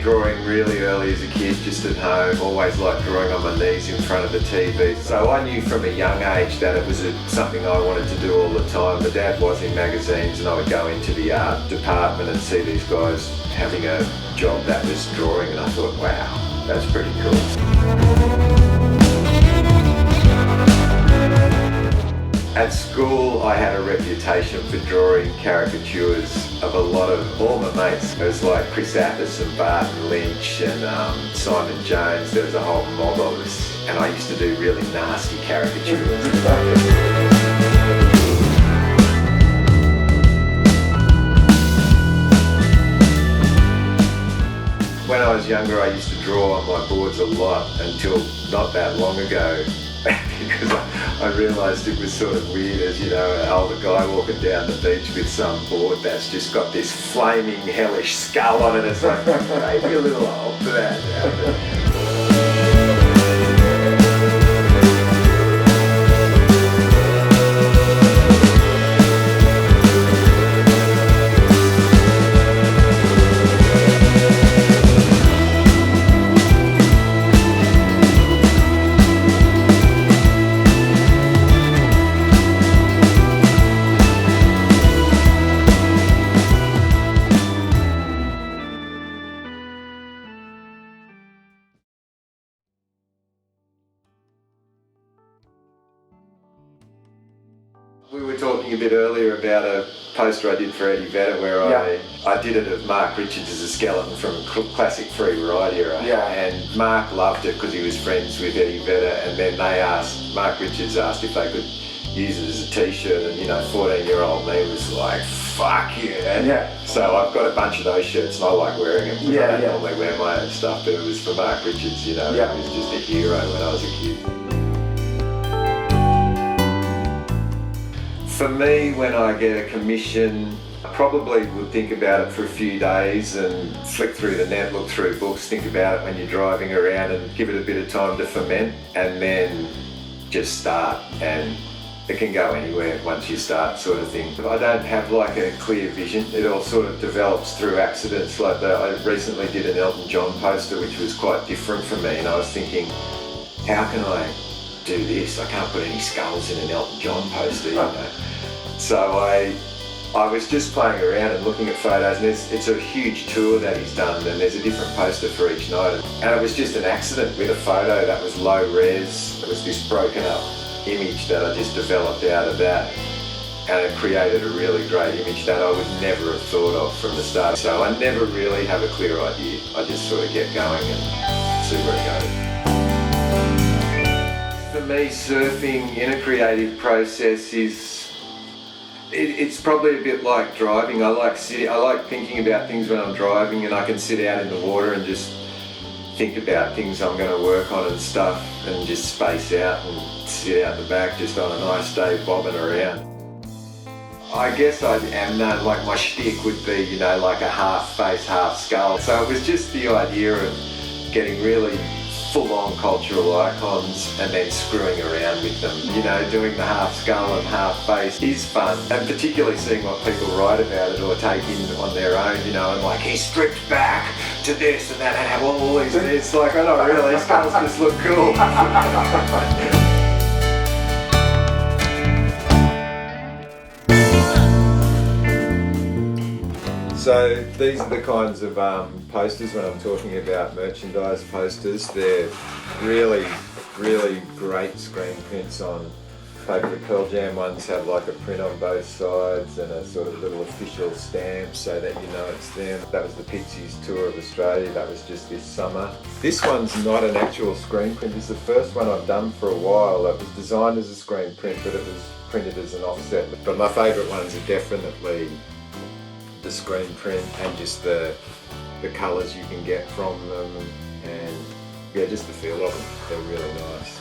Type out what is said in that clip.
drawing really early as a kid, just at home. Always liked drawing on my knees in front of the TV. So I knew from a young age that it was something I wanted to do all the time. My dad was in magazines and I would go into the art department and see these guys having a job that was drawing, and I thought, wow, that's pretty cool. At school, I had a reputation for drawing caricatures of all my mates. It was like Chris Appis and Barton Lynch and Simon Jones. There was a whole mob of us, and I used to do really nasty caricatures. When I was younger, I used to draw on my boards a lot until not that long ago. Because I realised it was sort of weird as, you know, an older guy walking down the beach with some board that's just got this flaming hellish skull on it. It's like, maybe a little old for that now. We were talking a bit earlier about a poster I did for Eddie Vedder where I did it of Mark Richards as a skeleton from classic free variety era. And Mark loved it because he was friends with Eddie Vedder, and then Mark Richards asked if they could use it as a t-shirt, and 14-year-old me was like, fuck yeah. So I've got a bunch of those shirts and I like wearing them because I don't normally wear my own stuff, but it was for Mark Richards, he was just a hero when I was a kid. For me, when I get a commission, I probably would think about it for a few days and flick through the net, look through books, think about it when you're driving around and give it a bit of time to ferment, and then just start. And it can go anywhere once you start, sort of thing. I don't have like a clear vision. It all sort of develops through accidents. Like I recently did an Elton John poster which was quite different for me, and I was thinking, how can I do this? I can't put any skulls in an Elton John poster, So I was just playing around and looking at photos, and it's a huge tour that he's done, and there's a different poster for each night. And it was just an accident with a photo that was low res. It was this broken up image that I just developed out of that, and it created a really great image that I would never have thought of from the start. So I never really have a clear idea. I just sort of get going and see where it goes. For me, surfing in a creative process it's probably a bit like driving. I like thinking about things when I'm driving, and I can sit out in the water and just think about things I'm going to work on and stuff, and just space out and sit out the back just on a nice day bobbing around. I guess I am known, like my shtick would be, like a half face, half skull. So it was just the idea of getting really full-on cultural icons and then screwing around with them. Doing the half skull and half face is fun, and particularly seeing what people write about it or take in on their own, and like, he stripped back to this and that and have all these, it's like, oh not really, skulls just look cool. So these are the kinds of posters when I'm talking about merchandise posters. They're really, really great screen prints on paper. The Pearl Jam ones have like a print on both sides and a sort of little official stamp so that you know it's them. That was the Pixies tour of Australia, that was just this summer. This one's not an actual screen print, it's the first one I've done for a while. It was designed as a screen print, but it was printed as an offset. But my favourite ones are definitely the screen print and just the colours you can get from them, and just the feel of them. They're really nice.